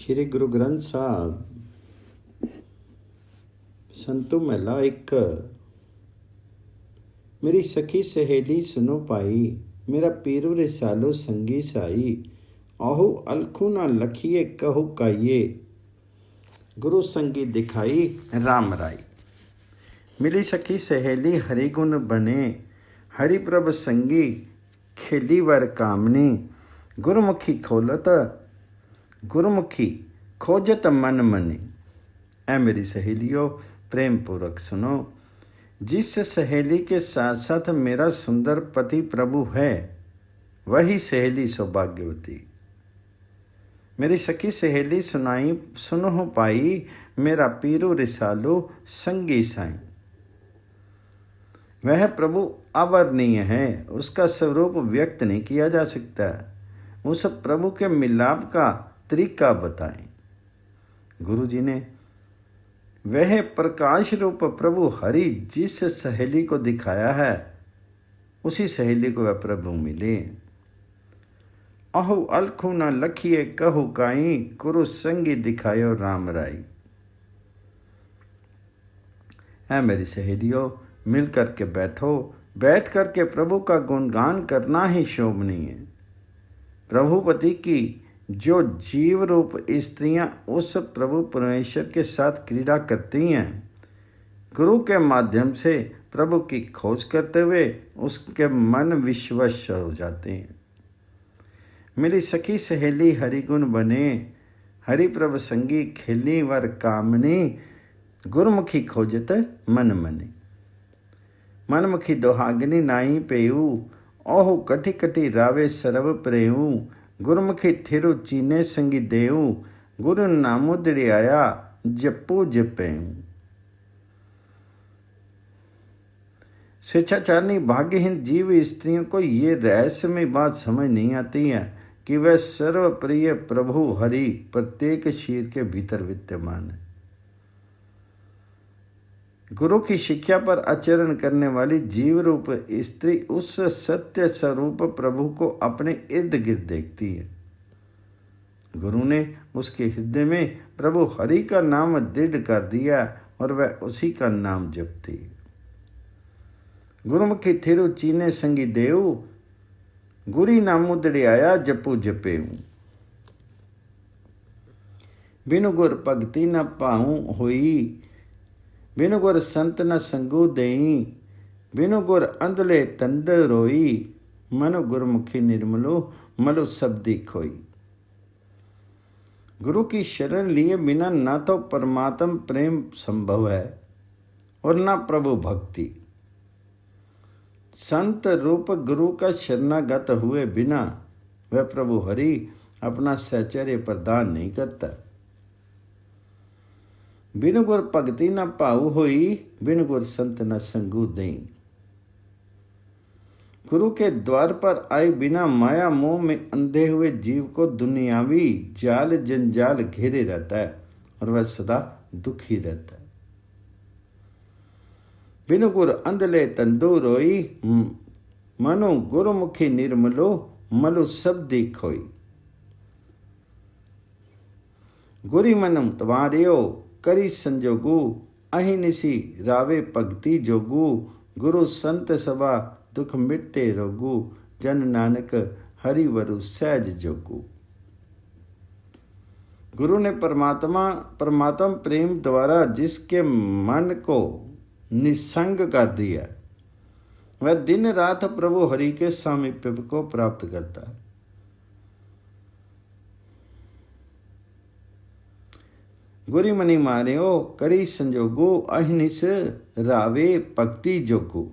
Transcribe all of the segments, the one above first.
श्री गुरु ग्रंथ साहब संतु महला एक। मेरी सखी सहेली सुनो पाई, मेरा पीरू रिसालो संगी साई। आहू अलखू ना लखिए कहू काइये, गुरु संगी दिखाई राम राई। मिली सखी सहेली हरि गुण बने, हरि प्रभ संगी खेली वर कामनी। गुरमुखी खोजत मन मनी। ऐ मेरी सहेलियों, प्रेम पूर्वक सुनो। जिस सहेली के साथ साथ मेरा सुंदर पति प्रभु है, वही सहेली सौभाग्यवती। मेरी सखी सहेली सुनो पाई, मेरा पीरू रिसालो संगी साई। वह प्रभु अवर्णनीय है, उसका स्वरूप व्यक्त नहीं किया जा सकता। उस प्रभु के मिलाप का तरीका बताएं। गुरु जी ने वह प्रकाश रूप प्रभु हरि जिस सहेली को दिखाया है, उसी सहेली को वह प्रभु मिले। अहो अलखू न लखिए कहू काई, गुरु संगी दिखायो राम राई। है मेरी सहेलियों, मिल करके बैठो, बैठ करके प्रभु का गुणगान करना ही शोभनीय है। प्रभुपति की जो जीव रूप स्त्रियां उस प्रभु परमेश्वर के साथ क्रीड़ा करती हैं, गुरु के माध्यम से प्रभु की खोज करते हुए उसके मन विश्वश हो जाते हैं। मेरी सखी सहेली हरि गुण बने, हरि प्रभ संगी खेली वर कामनी। गुरमुखी खोजत मन मने। मनमुखी दोहागनी नाई पेऊ, ओहु कठी कठी रावे सरव प्रेऊ। गुरमुखी थिरु चीने संगी देऊ, गुरु नामो दड़ियाया जपू जपेऊ। स्वेच्छाचारणी भाग्यहीन जीव स्त्रियों को ये रहस्यमय बात समझ नहीं आती है कि वह सर्वप्रिय प्रभु हरि प्रत्येक शीर के भीतर विद्यमान है। गुरु की शिक्षा पर आचरण करने वाली जीव रूप स्त्री उस सत्य स्वरूप प्रभु को अपने इर्द गिर्द देखती है। गुरु ने उसके हृदय में प्रभु हरि का नाम दृढ़ कर दिया और वह उसी का नाम जपती है। गुरुमुखी थिरु चीने संगी देऊ, गुरी नामो दड़ियाया जपू जपेऊ। बिनु गुर भगति न पाऊं होई, बिनु गुर संत न संगू देई। बिनु गुर अंधले तंद रोई, मनु गुरमुखी निर्मलो मलो शब्दी खोई। गुरु की शरण लिए बिना ना तो परमात्म प्रेम संभव है और ना प्रभु भक्ति। संत रूप गुरु का शरणागत हुए बिना वह प्रभु हरि अपना सहचर्य प्रदान नहीं करता। बिनु गुर भगति न भाऊ होई, बिनु गुर संत न संगू देई। गुरु के द्वार पर आए बिना माया मोह में अंधे हुए जीव को दुनियावी जाल जंजाल घेरे रहता है और वह सदा दुखी रहता है। बिनु गुर अंधले तंदू रोई, मनु गुरुमुखी निर्मलो मलु शब्दी खोई। गुरी मनम तुम्हारियो करी संजोगू, अहिनिसी रावे भगति जोगू। गुरु संत सभा दुख मिटे रोगू, जन नानक हरिवरु सहज जोगू। गुरु ने परमात्मा प्रेम द्वारा जिसके मन को निसंग कर दिया, वह दिन रात प्रभु हरि के सामीप्य को प्राप्त करता है। गुरी मनी मारियो करी संजोगो, अहिनिस रावे भक्ति जोगो।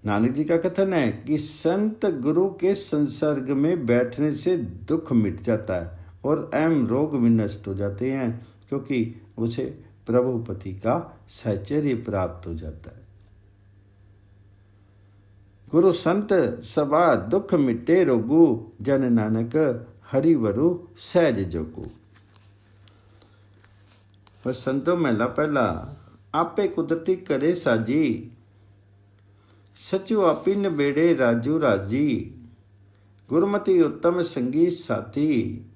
नानक जी का कथन है कि संत गुरु के संसर्ग में बैठने से दुख मिट जाता है और एवं रोग विनष्ट हो जाते हैं, क्योंकि उसे प्रभुपति का सहचर्य प्राप्त हो जाता है। गुरु संत सभा दुख मिटे रोगू, जन नानक हरिवरु सहज जोगू। पर संतो महला पहला। आपे कुदरती करे साजी, सचु आपी नबेड़े राजू राजी। गुरमति उत्तम संगी साथी,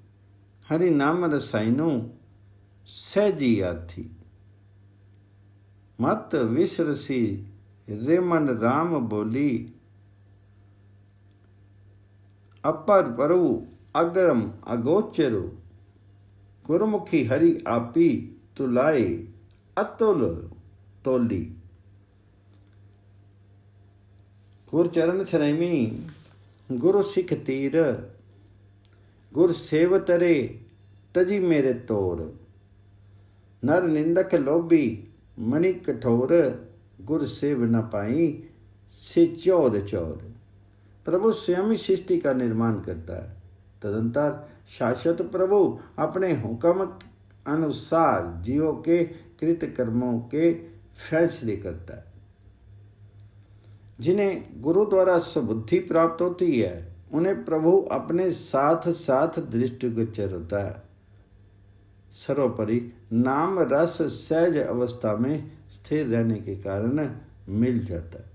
हरि नाम रसायनो सहजी आथी। मत विसरसी रे मन राम बोली, अपर प्रभु अग्रम अगोचरो, गुरमुखी हरि आपी तुलाए अतुल तोली। गुर चरण छरैमी गुरु सिख तीर, गुर सेव तरे तजी मेरे तोर। नर निंदक लोभी मणि कठोर, गुर सेव न पाई से चौर चौर। प्रभु स्वयं ही सृष्टि का निर्माण करता है। तदंतर शाश्वत प्रभु अपने हुक्म अनुसार जीवों के कृत कर्मों के फैसले करता है। जिन्हें गुरु द्वारा सुबुद्धि प्राप्त होती है, उन्हें प्रभु अपने साथ साथ दृष्टिगोचर होता है। सर्वोपरि नाम रस सहज अवस्था में स्थिर रहने के कारण मिल जाता है।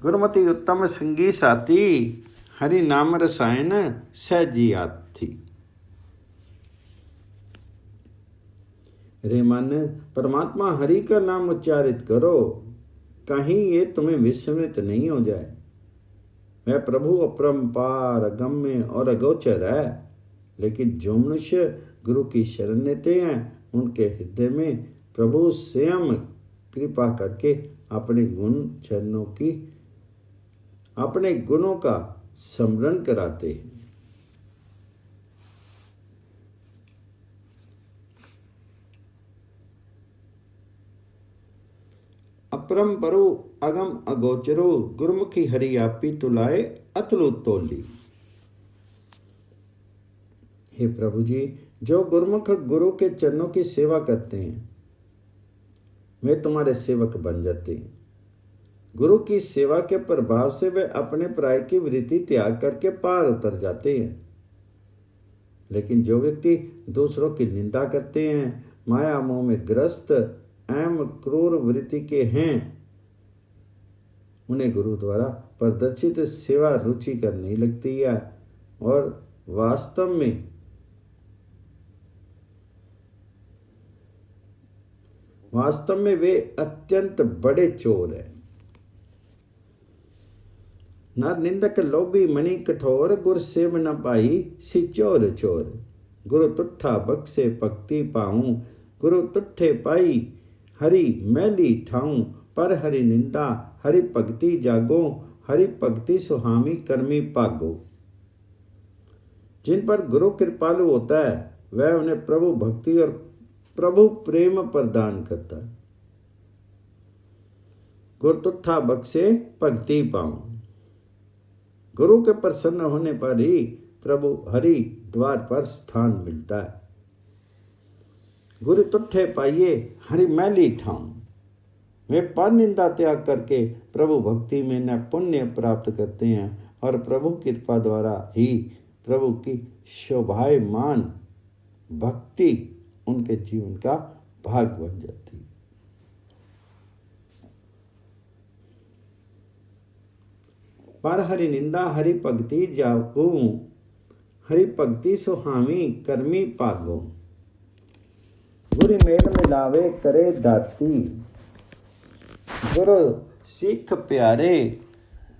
गुरुमति उत्तम संगी साथी, हरि नाम रसायन सहजी आथी। रे मन, परमात्मा हरि का नाम उच्चारित करो, कहीं ये तुम्हें विस्मृत नहीं हो जाए। वह प्रभु अपरंपार अगम्य और अगोचर है, लेकिन जो मनुष्य गुरु की शरण लेते हैं, उनके हृदय में प्रभु स्वयं कृपा करके अपने गुणों का स्मरण कराते हैं। अपरम परु अगम अगोचरो, गुरुमुखी हरि आपी तुलाए अतुल तोली। हे प्रभु जी, जो गुरुमुख गुरु के चरणों की सेवा करते हैं, वे तुम्हारे सेवक बन जाते हैं। गुरु की सेवा के प्रभाव से वे अपने प्राय की वृत्ति त्याग करके पार उतर जाते हैं। लेकिन जो व्यक्ति दूसरों की निंदा करते हैं, माया मोह में ग्रस्त एवं क्रूर वृत्ति के हैं, उन्हें गुरु द्वारा प्रदर्शित सेवा रुचिकर नहीं लगती है और वास्तव में वे अत्यंत बड़े चोर हैं। नर निंदक लोभी मणि कठोर, गुर सेव न पाई सी चोर चोर। गुरु तुठा बख्शे भक्ति पाऊं, गुरु तुठे पाई हरि मैली ठाऊं। पर हरि निंदा हरि भक्ति जागो, हरि भक्ति सुहामी कर्मी भागो। जिन पर गुरु कृपालु होता है, वह उन्हें प्रभु भक्ति और प्रभु प्रेम प्रदान करता है। गुरु तुठा बख्शे भक्ति पाऊं। गुरु के प्रसन्न होने पर ही प्रभु हरि द्वार पर स्थान मिलता है। गुरु तुठे पाइये हरि मैली ठाऊं। वे पर निंदा त्याग करके प्रभु भक्ति में न पुण्य प्राप्त करते हैं और प्रभु कृपा द्वारा ही प्रभु की शोभायमान भक्ति उनके जीवन का भाग बन जाती है। पर हरि निंदा हरि भक्ति जागो, हरि भक्ति सुहामी कर्मी भागो। गुरु मेल मिलावे करे दाती, गुरु सिख प्यारे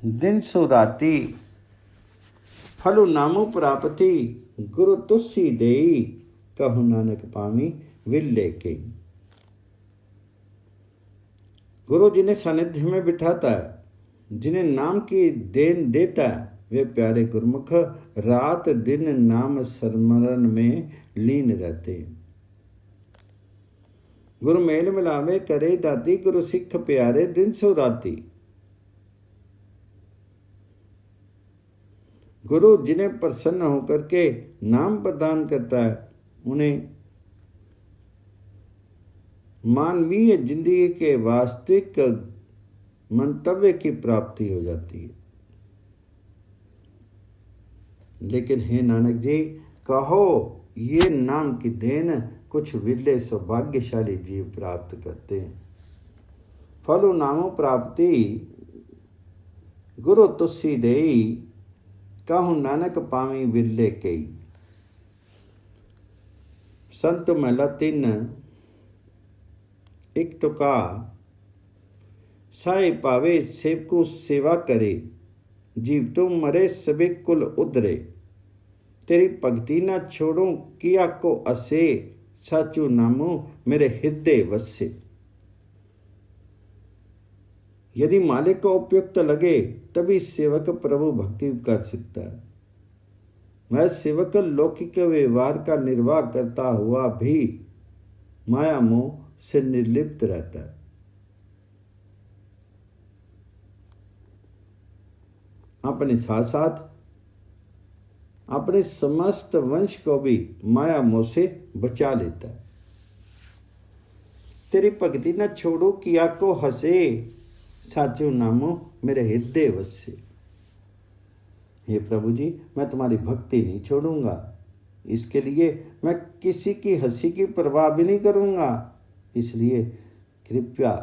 दिन सो राती। फलु नामो प्राप्ति गुरु तुसी देई, कहु नानक पामी विल्ले के। गुरु जिन्हें सानिध्य में बिठाता है, जिन्हें नाम की देन देता है, वे प्यारे गुरुमुख रात दिन नाम स्मरण में लीन रहते हैं। गुरु मेल मिलावे करे दाती, गुरु सिख प्यारे दिन सो राती। गुरु जिन्हें प्रसन्न होकर के नाम प्रदान करता है, उन्हें मानवीय जिंदगी के वास्तविक मंतव्य की प्राप्ति हो जाती है। लेकिन हे नानक जी, कहो ये नाम की देन कुछ विरले सौभाग्यशाली जीव प्राप्त करते हैं। फलु नामो प्राप्ति गुरु तुसी देई, कहूँ नानक पावी विरले कई। संत महला 3 एक तुका साई पावे सेवकु सेवा करे, जीव तुम मरे सभी कुल उधरे। तेरी भक्ति ना छोड़ो किया को असे, साचू नामो मेरे हृदय वसे। यदि मालिक को उपयुक्त लगे तभी सेवक प्रभु भक्ति कर सकता है। वह सेवक लौकिक व्यवहार का निर्वाह करता हुआ भी माया मोह से निर्लिप्त रहता है। अपने साथ साथ अपने समस्त वंश को भी माया मोह से बचा लेता है। तेरी भक्ति न छोड़ो किया को हसे, साचो नामो मेरे हृदय वसे। हे प्रभु जी, मैं तुम्हारी भक्ति नहीं छोड़ूंगा, इसके लिए मैं किसी की हंसी की परवाह भी नहीं करूंगा। इसलिए कृपा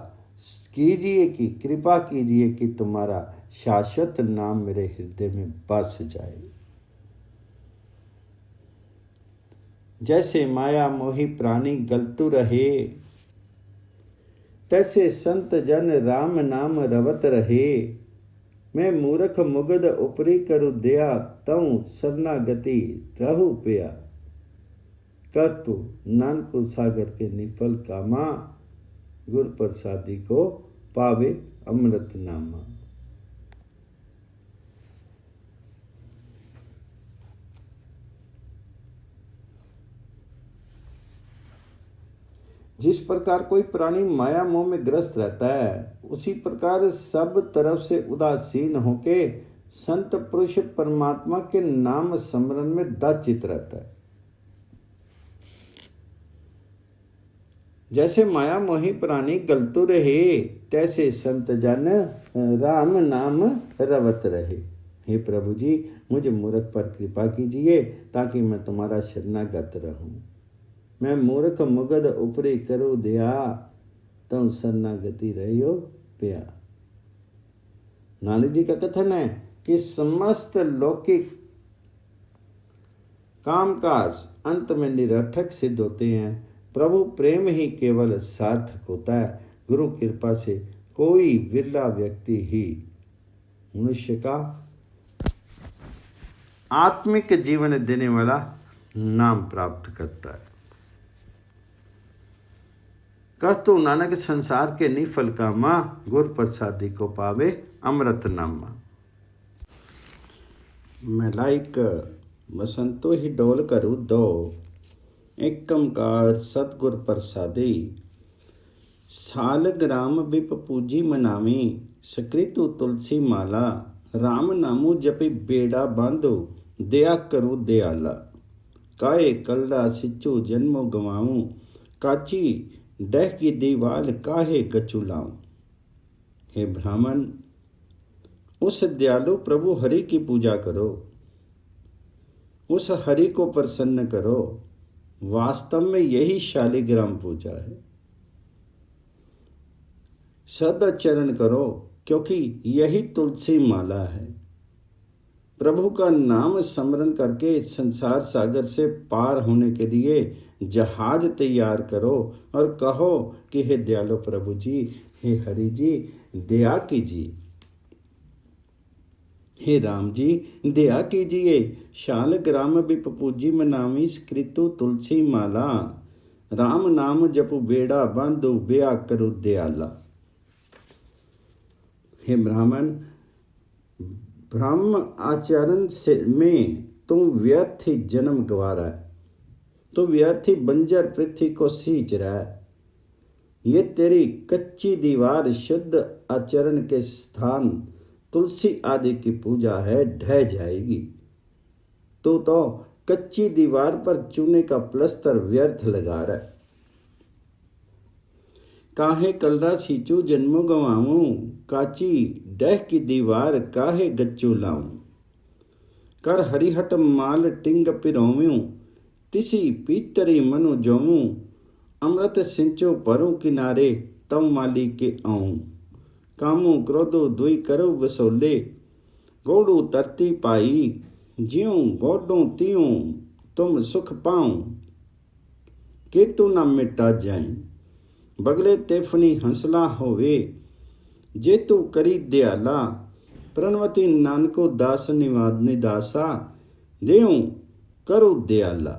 कीजिए कि तुम्हारा शाश्वत नाम मेरे हृदय में बस जाए। जैसे माया मोही प्राणी गलतु रहे, तैसे संत जन राम नाम रवत रहे। मैं मूर्ख मुगद उपरी करु दया, तऊ शरणागति रहु पिया। कतु नानक सागर के निफल कामा, गुर प्रसादी को पावे अमृत नामा। जिस प्रकार कोई प्राणी माया मोह में ग्रस्त रहता है, उसी प्रकार सब तरफ से उदासीन होके संत पुरुष परमात्मा के नाम स्मरण में दचित रहता है। जैसे माया मोही प्राणी गलतु रहे, तैसे संत जन राम नाम रवत रहे। हे प्रभु जी, मुझे मूर्ख पर कृपा कीजिए ताकि मैं तुम्हारा शरणागत रहूं। मैं मूर्ख मुगद उपरे करो दया, तम शरणागति रहियो प्या। नानक जी का कथन है कि समस्त लौकिक कामकाज अंत में निरर्थक सिद्ध होते हैं। प्रभु प्रेम ही केवल सार्थक होता है। गुरु कृपा से कोई विरला व्यक्ति ही मनुष्य का आत्मिक जीवन देने वाला नाम प्राप्त करता है। कहतु नानक संसार के निफल का माँ, गुर प्रसादी को पावे अमृत नामा। मैं लाइक बसंतो ही डोल करूँ दो, एकमकार सतगुर प्रसादी। साल ग्राम बिप पूजी मनावी, सकृतु तुलसी माला। राम नामू जपि बेड़ा बांधो, दया करू दयाला। काए कलड़ा सिचो जन्मो गवाऊं, काची डह की दीवाल काहे गचू लाऊं। हे ब्राह्मण, उस दयालु प्रभु हरि की पूजा करो, उस हरि को प्रसन्न करो। वास्तव में यही शालिग्राम पूजा है। सदाचरण करो, क्योंकि यही तुलसी माला है। प्रभु का नाम स्मरण करके संसार सागर से पार होने के लिए जहाज तैयार करो और कहो कि हे दयालु प्रभु जी, हे हरि जी, दया कीजिए। हे राम जी, दया कीजिए। शाल ग्राम बिप पूजी मनावी, स्कृतु तुलसी माला। राम नाम जपु बेड़ा बांधो, ब्याह करो दयाला। हे ब्राह्मण, ब्रह्म आचरण से में तुम व्यर्थ ही जन्म गवा रहा है। तो व्यर्थ ही बंजर पृथ्वी को सींच रहा है। ये तेरी कच्ची दीवार शुद्ध आचरण के स्थान तुलसी आदि की पूजा है, ढह जाएगी। तो कच्ची दीवार पर चूने का प्लस्तर व्यर्थ लगा रहा है। काहे कलरा सींचू जन्मो गवाऊं, काची डह की दीवार काहे गच्चू लाऊं। कर हरिहट माल टिंग पिरोव्यूं, तिसी पीतरी मनु जोऊं। अमृत सिंचो परों किनारे, तव माली के आऊं। कामो क्रोधो दुई करो वसोले, गोड़ू तरती पाई। ज्यों गोडों त्यों तुम सुख पाऊं, कि तू न मिटा जाए। बगले तेफनी हंसला होवे, जे तू करी दयाला। प्रणवती नानको दास निवादनी दासा, देऊं करो दयाला।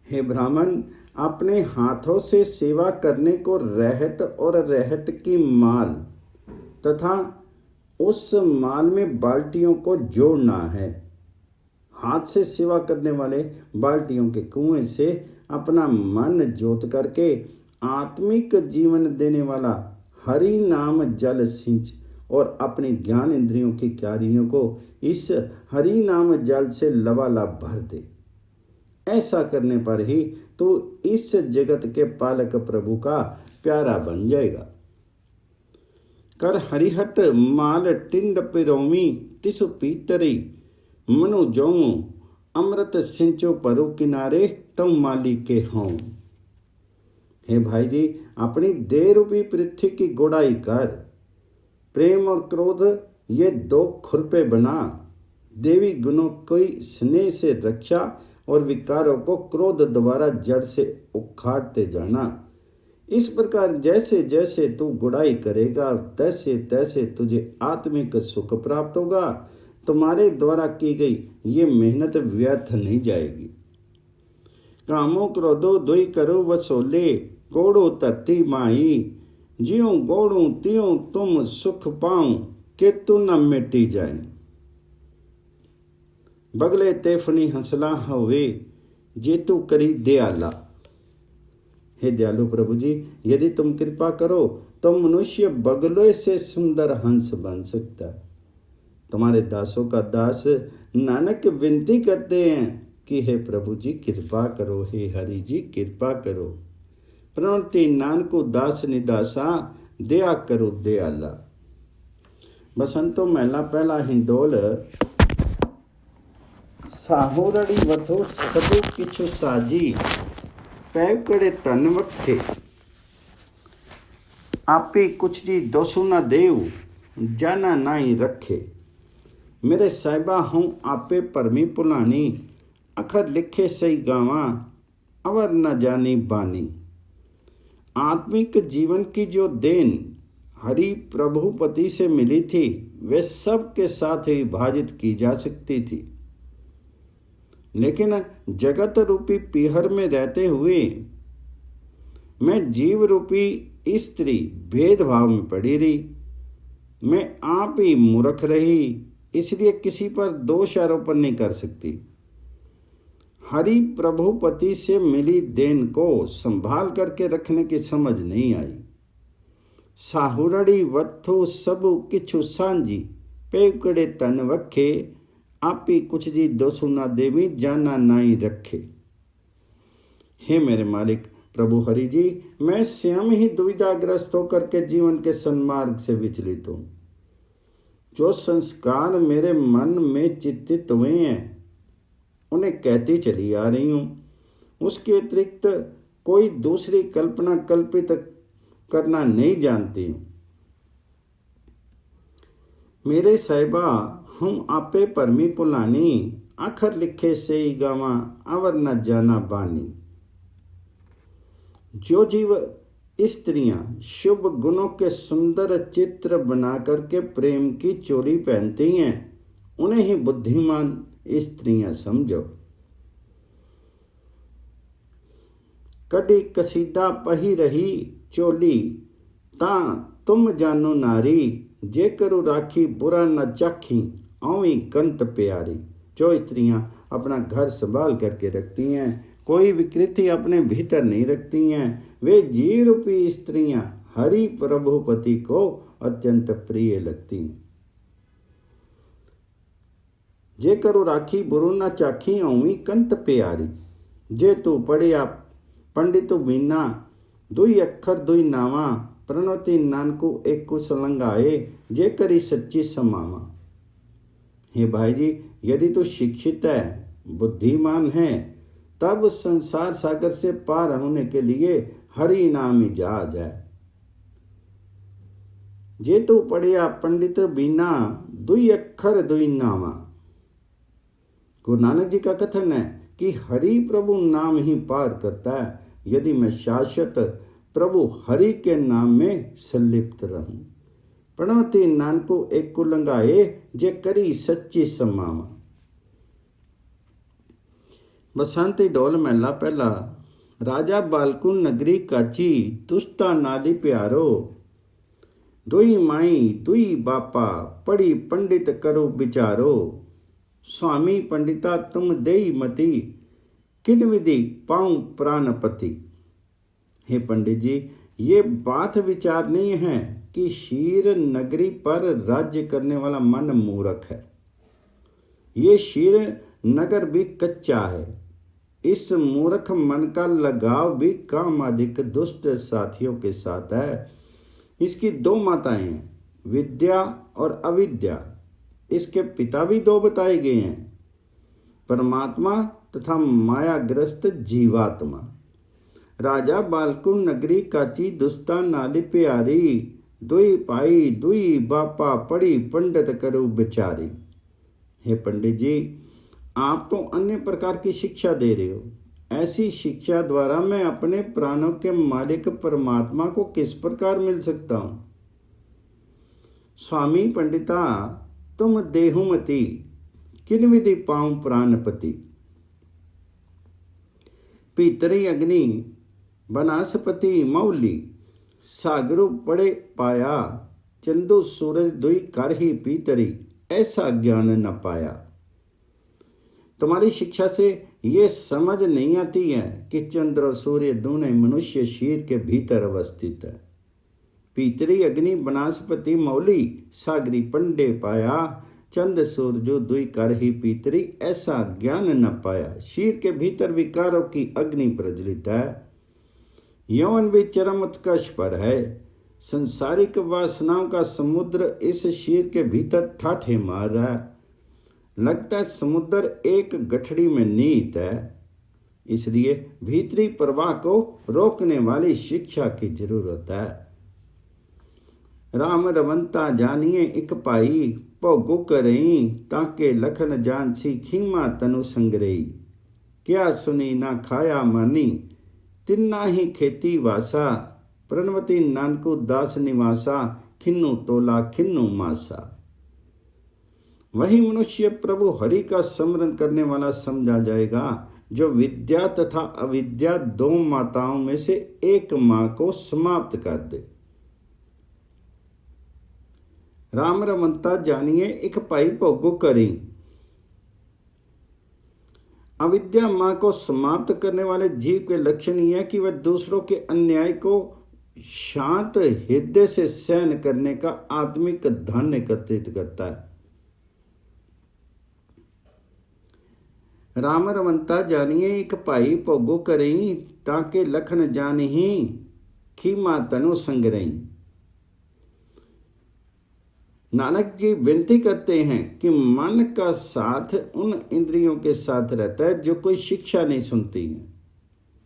हे ब्राह्मण, अपने हाथों से सेवा करने को रहट और रहट की माल तथा उस माल में बाल्टियों को जोड़ना है। हाथ से सेवा करने वाले बाल्टियों के कुएं से अपना मन जोत करके आत्मिक जीवन देने वाला हरि नाम जल सिंच और अपनी ज्ञान इंद्रियों की क्यारियों को इस हरि नाम जल से लबालब भर दे। ऐसा करने पर ही तो इस जगत के पालक प्रभु का प्यारा बन जाएगा। कर हरिहट माल टिंड पिरोमी तिसु पीतरी, मनु जोऊं अमृत सिंचो परो किनारे तुम माली के हों। हे भाई जी, अपनी देह रूपी पृथ्वी की गुड़ाई कर। प्रेम और क्रोध ये दो खुरपे बना। देवी गुणों की स्नेह से रक्षा और विकारों को क्रोध द्वारा जड़ से उखाड़ते जाना। इस प्रकार जैसे जैसे तू गुड़ाई करेगा तैसे तैसे तुझे आत्मिक सुख प्राप्त होगा। तुम्हारे द्वारा की गई ये मेहनत व्यर्थ नहीं जाएगी। कामो क्रोधो दुई करो वसोले, गोड़ो धरती माई। ज्यों गोड़ू त्यों तुम सुख पाऊं, कि तू न मिटी जाए। बगले तेफनी हंसला होवे, जे तू करी दयाला। हे दयालु प्रभु जी, यदि तुम कृपा करो तो मनुष्य बगलों से सुंदर हंस बन सकता है। तुम्हारे दासों का दास नानक विनती करते हैं कि हे प्रभु जी कृपा करो, हे हरि जी कृपा करो। प्रणति नानको दास निदासा, दया करो दयाला। बसंतो महला पहला हिंडोल। साहुरड़ी वधो सबू किछु साजी, पैव कड़े तन वखे। आपे कुछ जी दोसु न देव, जाना नाई रखे। मेरे साहिबा हूँ आपे परमी पुलानी, अखर लिखे सही गावा, अवर न जानी बानी। आत्मिक जीवन की जो देन हरि प्रभुपति से मिली थी वे सब के साथ ही विभाजित की जा सकती थी, लेकिन जगत रूपी पीहर में रहते हुए मैं जीव रूपी स्त्री भेदभाव में पड़ी रही। मैं आप ही मूर्ख रही, इसलिए किसी पर दोष आरोपण नहीं कर सकती। हरि प्रभुपति से मिली देन को संभाल करके रखने की समझ नहीं आई। साहुरड़ी वत्थो सबु किछु सांझी, पेवकड़े तन वखे। आपी कुछ जी दोसु ना देवी, जाना नाई रखे। हे मेरे मालिक प्रभु हरि जी, मैं स्वयं ही दुविधाग्रस्त होकर के जीवन के सन्मार्ग से विचलित हूँ। जो संस्कार मेरे मन में चित्तित हुए हैं उन्हें कहती चली आ रही हूँ। उसके अतिरिक्त कोई दूसरी कल्पना कल्पित करना नहीं जानती हूँ। मेरे साहिबा हम आपे परमी पुलानी, आखर लिखे से ही गावा, अवर न जाना बानी। जो जीव स्त्रियां शुभ गुणों के सुंदर चित्र बना करके प्रेम की चोली पहनती हैं, उन्हें ही बुद्धिमान स्त्रियां समझो। कड़ी कसीदा पही रही चोली, ता तुम जानो नारी। जे करो राखी बुरा न चाखी, औवी कंत प्यारी। जो स्त्रियां अपना घर संभाल करके रखती हैं, कोई विकृति अपने भीतर नहीं रखती हैं, वे जीव रूपी स्त्रियां हरि प्रभुपति को अत्यंत प्रिय लगती हैं। जे करो राखी बुरु न चाखी, औवी कंत प्यारी। जे तू पढ़िया पंडित बीना, दुई अखर दुई नावा। प्रणवती नानकू एक कुसलंगाए, जे करी सच्ची समावा। हे भाई जी, यदि तू शिक्षित है, बुद्धिमान है, तब संसार सागर से पार होने के लिए हरि नाम ही जहाज है। जे तू पढ़िया पंडित बीना, दुई अक्षर दुई नामा। गुरु नानक जी का कथन है कि हरि प्रभु नाम ही पार करता है। यदि मैं शाश्वत प्रभु हरि के नाम में संलिप्त रहूं। प्रणवती नानको एक कुलंगाए जे करी सच्ची समावा। बसंती ढोल महला पहला। राजा बालकुन नगरी काची तुष्टा नाली प्यारो। दुई माई दुई बापा पढ़ी पंडित करो विचारो। स्वामी पंडिता तुम देई मती किन विधि पाऊं प्राणपति। हे पंडित जी, ये बात विचार नहीं है कि शीर नगरी पर राज्य करने वाला मन मूर्ख है। ये शीर नगर भी कच्चा है। इस मूर्ख मन का लगाव भी कामादिक दुष्ट साथियों के साथ है। इसकी दो माताएं हैं, विद्या और अविद्या। इसके पिता भी दो बताए गए हैं, परमात्मा तथा मायाग्रस्त जीवात्मा। राजा बालकुन नगरी काची दुष्टा नाली प्यारी। दुई पाई दुई बापा पढ़ी पंडित करो बेचारी। हे पंडित जी, आप तो अन्य प्रकार की शिक्षा दे रहे हो। ऐसी शिक्षा द्वारा मैं अपने प्राणों के मालिक परमात्मा को किस प्रकार मिल सकता हूं। स्वामी पंडिता तुम देहुमती किन विधि पाऊं प्राणपति। पीतरी अग्नि वनस्पति मौली सागरु पड़े पाया। चंदू सूरज दुई कर ही पीतरी ऐसा ज्ञान न पाया। तुम्हारी शिक्षा से ये समझ नहीं आती है कि चंद्र और सूर्य दोनों मनुष्य शरीर के भीतर अवस्थित है। पीतरी अग्नि वनस्पति मौली सागरी पंडे पाया। चंद सूरजो दुई कर ही पीतरी ऐसा ज्ञान न पाया। शरीर के भीतर विकारों की अग्नि प्रज्वलित है। यौवन भी चरम उत्कर्ष पर है। संसारिक वासनाओं का समुद्र इस शरीर के भीतर ठाठे मार रहा है। लगता है समुद्र एक गठड़ी में नीत है। इसलिए भीतरी प्रवाह को रोकने वाली शिक्षा की जरूरत है। राम रवंता जानिए एक पाई भोगो करई। ताके लखन जान सी खीमा तनु संग्रही। क्या सुनी ना खाया मानी तिन्ना ही खेती वासा। प्रणवती नानको दास निवासा खिन्नु तोला खिन्नु मासा। वही मनुष्य प्रभु हरि का स्मरण करने वाला समझा जाएगा जो विद्या तथा अविद्या दो माताओं में से एक मां को समाप्त कर दे। राम रमंता जानिए एक पाई भोगो करी। अविद्या मां को समाप्त करने वाले जीव के लक्षण यह है कि वह दूसरों के अन्याय को शांत हृदय से सहन करने का आत्मिक धन एकत्रित करता है। राम रमंता जानिए एक पाई भोगो करई। ताके लखन जानिही खीमा तनु संग्रही। नानक जी विनती करते हैं कि मन का साथ उन इंद्रियों के साथ रहता है जो कोई शिक्षा नहीं सुनती हैं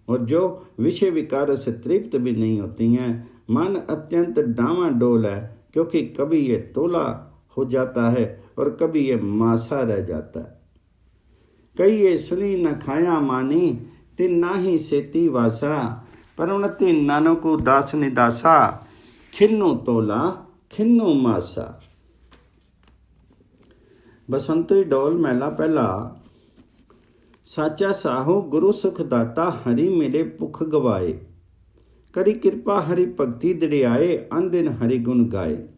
और जो विषय विकारों से तृप्त भी नहीं होती हैं। मन अत्यंत डामाडोल है क्योंकि कभी ये तोला हो जाता है और कभी ये मासा रह जाता है। कई ये सुनी न खाया मानी तिन्ना ही सेती वासा। परवनति नानो को दास निदासा खिन्नु तोला खिन्नु मासा। बसंती डोल महला पहला। साचा साहो गुरु सुख दाता हरि मिले पुख गवाए। करी कृपा हरि भक्ति दड़ियाए अन दिन हरि गुण गाए।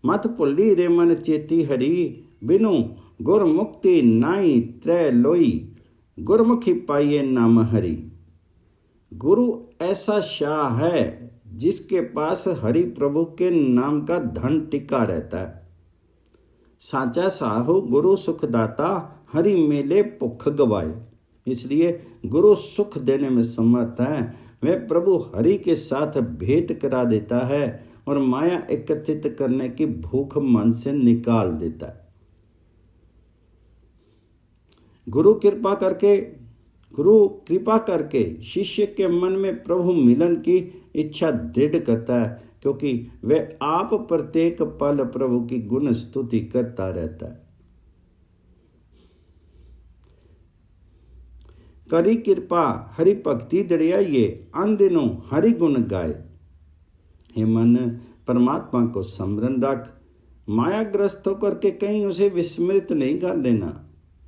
मत भुल्ली रे मन चेती हरि बिनु गुर मुक्ति नाई त्रै लोई। गुरमुखी पाइए नाम हरि। गुरु ऐसा शाह है जिसके पास हरि प्रभु के नाम का धन टिका रहता है। साचा साहु गुरु सुखदाता हरि मेले भुख गवाए। इसलिए गुरु सुख देने में समर्थ है। वह प्रभु हरि के साथ भेंट करा देता है और माया एकत्रित करने की भूख मन से निकाल देता है। गुरु कृपा करके शिष्य के मन में प्रभु मिलन की इच्छा दृढ़ करता है। क्योंकि वह आप प्रत्येक पल प्रभु की गुण स्तुति करता रहता है। करी कृपा हरि भक्ति दरियाइए, अन दिनों हरि गुण गाए। हे मन, परमात्मा को स्मरण रख, मायाग्रस्त होकर के कहीं उसे विस्मृत नहीं कर देना।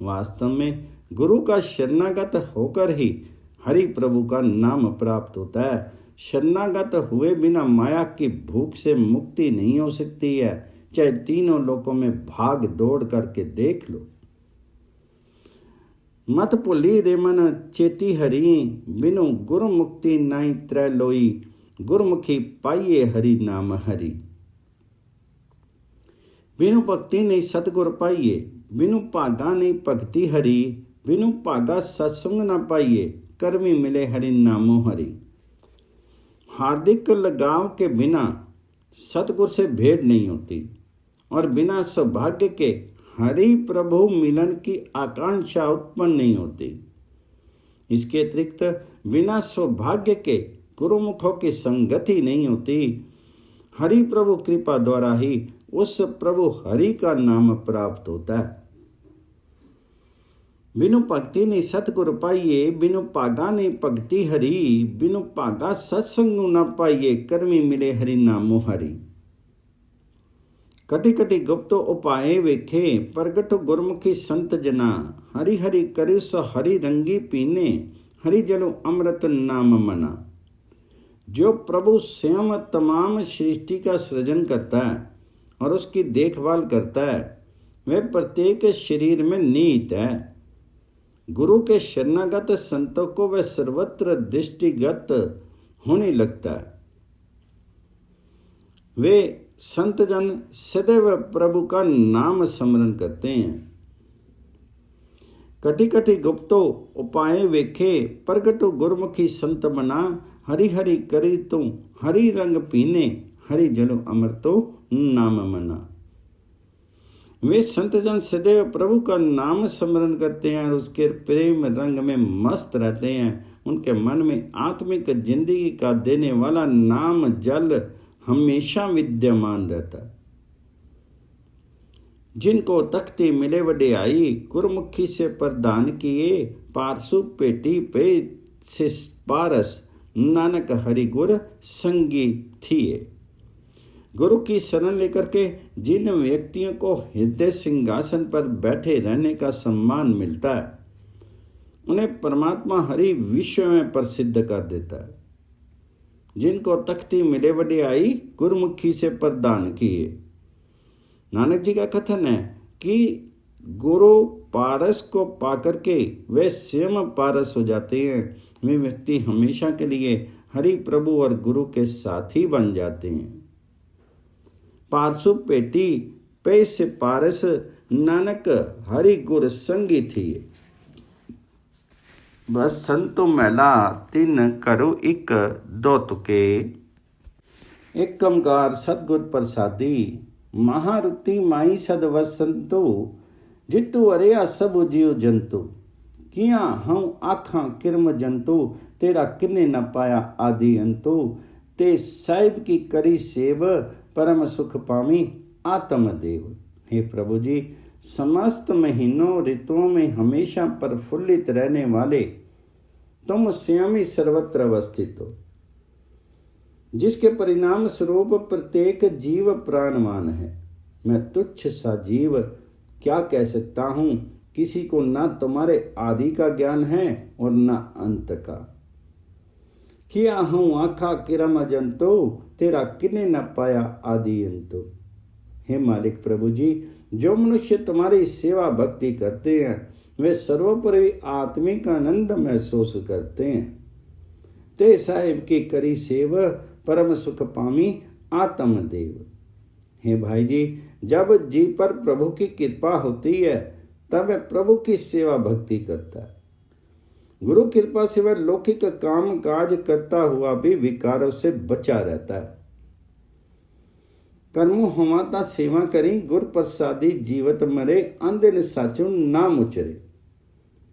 वास्तव में गुरु का शरणागत होकर ही हरि प्रभु का नाम प्राप्त होता है। शरणागत हुए बिना माया की भूख से मुक्ति नहीं हो सकती है, चाहे तीनों लोकों में भाग दौड़ करके देख लो। मत भुली रे मन चेती हरि, बिनु गुरु मुक्ति नाई त्रै लोई, गुरमुखी पाइए हरि नाम हरि। बिनु भक्ति नहीं सतगुर पाइए, बिनु भागा नहीं भक्ति हरि, बिनु भागा सत्संग ना पाइए, कर्मी मिले हरि नामो हरि। हार्दिक लगाव के बिना सतगुर से भेंट नहीं होती और बिना सौभाग्य के हरि प्रभु मिलन की आकांक्षा उत्पन्न नहीं होती। इसके अतिरिक्त बिना सौभाग्य के गुरुमुखों की संगति नहीं होती। हरि प्रभु कृपा द्वारा ही उस प्रभु हरि का नाम प्राप्त होता है। बिनु भक्ति नहीं सतगुर पाइए, बिनु भागा नहीं भक्ति हरि, बिनु भागा सत्संग न पाइए, कर्मी मिले हरि नामो हरि। कटी कटी गुप्त उपाय वेखे, प्रगट गुरमुखी संत जना, हरि हरि करि सो हरि रंगी पीने, हरि जलो अमृत नाम मना। जो प्रभु स्वयं तमाम सृष्टि का सृजन करता है और उसकी देखभाल करता है, वह प्रत्येक शरीर में निहित है। गुरु के शरणागत संतों को वह सर्वत्र दृष्टिगत होने लगता है। वे संत जन सदैव प्रभु का नाम स्मरण करते हैं। कटी कटी गुप्तो उपाय वेखे, प्रगटो गुरमुखी संत बना, हरि हरि करी तू हरि रंग पीने, हरि जलो अमृतो नाम मना। वे संत जन सदैव प्रभु का नाम स्मरण करते हैं और उसके प्रेम रंग में मस्त रहते हैं। उनके मन में आत्मिक जिंदगी का देने वाला नाम जल हमेशा विद्यमान रहता है। जिनको तख्ती मिले वडियाई, गुरमुखी से प्रदान किए, पारसु पेटी पे से पारस, नानक हरि गुर संगी थिए। गुरु की शरण लेकर के जिन व्यक्तियों को हृदय सिंहासन पर बैठे रहने का सम्मान मिलता है, उन्हें परमात्मा हरि विश्व में प्रसिद्ध कर देता है। जिनको तख्ती मिले वडियाई, गुरुमुखी से प्रदान किए। नानक जी का कथन है कि गुरु पारस को पाकर के वे स्वयं पारस हो जाते हैं। वे व्यक्ति हमेशा के लिए हरि प्रभु और गुरु के साथी बन जाते हैं। पारसु पेटी पे से पारस, नानक हरि गुर संगी थी। बस संतो मैला तिन करो इक दो तुके, एक कमकार सतगुर प्रसादी, महारुति माई सद वसंतो, जिट्टू अरिया सब जीव जंतु, किया हूँ आखां किरम जंतु, तेरा किन्ने न पाया आदि अंतो, ते साहिब की करी सेव, परम सुख पामी आत्म देव। हे प्रभु जी, समस्त महीनों ऋतुओं में हमेशा प्रफुल्लित रहने वाले तुम स्वयं ही सर्वत्र अवस्थित हो, जिसके परिणाम स्वरूप प्रत्येक जीव प्राणवान है। मैं तुच्छ सा जीव क्या कह सकता हूँ, किसी को ना तुम्हारे आदि का ज्ञान है और ना अंत का। किया हूँ आखा किरम जंतु, तेरा किने न पाया आदि अंतु। हे मालिक प्रभु जी, जो मनुष्य तुम्हारी सेवा भक्ति करते हैं, वे सर्वोपरि आत्मिक आनंद महसूस करते हैं। ते साहिब की करी सेव, परम सुख पामी आत्म देव। हे भाई जी, जब जी पर प्रभु की कृपा होती है, तब वह प्रभु की सेवा भक्ति करता है। गुरु कृपा से वह लौकिक काम काज करता हुआ भी विकारों से बचा रहता है। कर्मो हमाता सेवा करी, गुर प्रसादी जीवत मरे, अंधन साचु नाम उचरे।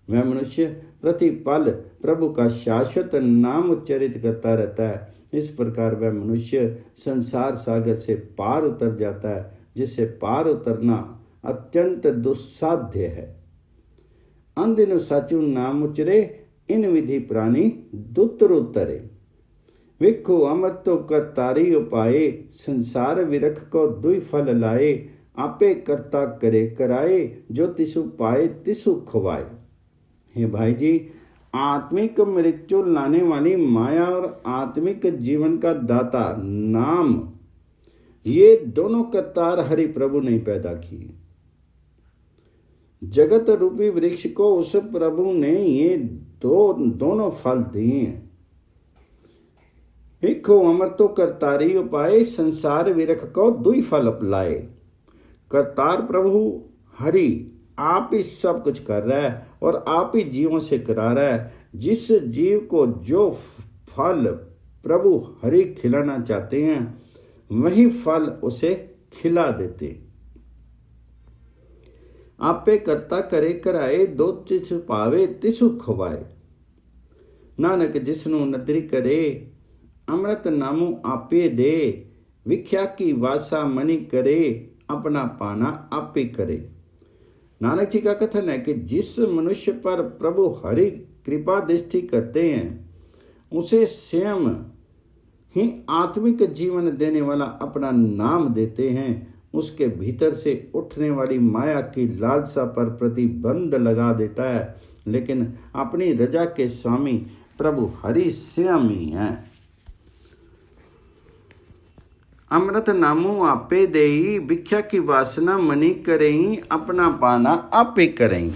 वह मनुष्य प्रतिपल प्रभु का शाश्वत नाम उच्चरित करता रहता है। इस प्रकार वह मनुष्य संसार सागर से पार उतर जाता है, जिससे पार उतरना अत्यंत दुस्साध्य है। अंदिन साचू नाम उचरे, इन विधि प्राणी दुतर उतरे। विखो अमृतो कर तारी उपाए, संसार विरख को दुई फल लाए। आपे करता करे कराए, जो तिसु पाए तिसु खवाए। हे भाई जी, आत्मिक मृत्यु लाने वाली माया और आत्मिक जीवन का दाता नाम, ये दोनों करतार हरि प्रभु ने पैदा किए। जगत रूपी वृक्ष को उस प्रभु ने ये दोनों फल दिए हैं। विखो अमृतो करतारी उपाय, संसार विरख को दुई फल अपलाए। करतार प्रभु हरि आप ही सब कुछ कर रहा है और आप ही जीवों से करा रहा है। जिस जीव को जो फल प्रभु हरि खिलाना चाहते हैं, वही फल उसे खिला देते। आपे करता करे कराए, दो तिसु पावे तिसु खवाए। नानक जिसनु नदरी करे, अमृत नामु आपे दे। विख्या की वासा मणि करे, अपना पाना आपे करे। नानक जी का कथन है कि जिस मनुष्य पर प्रभु हरि कृपा दृष्टि करते हैं, उसे स्वयं ही आत्मिक जीवन देने वाला अपना नाम देते हैं। उसके भीतर से उठने वाली माया की लालसा पर प्रतिबंध लगा देता है, लेकिन अपनी रजा के स्वामी प्रभु हरि स्वयं ही हैं। अमृत नामु आपे देई, भिक्षा की वासना मनी करें, अपना पाना आपे करें।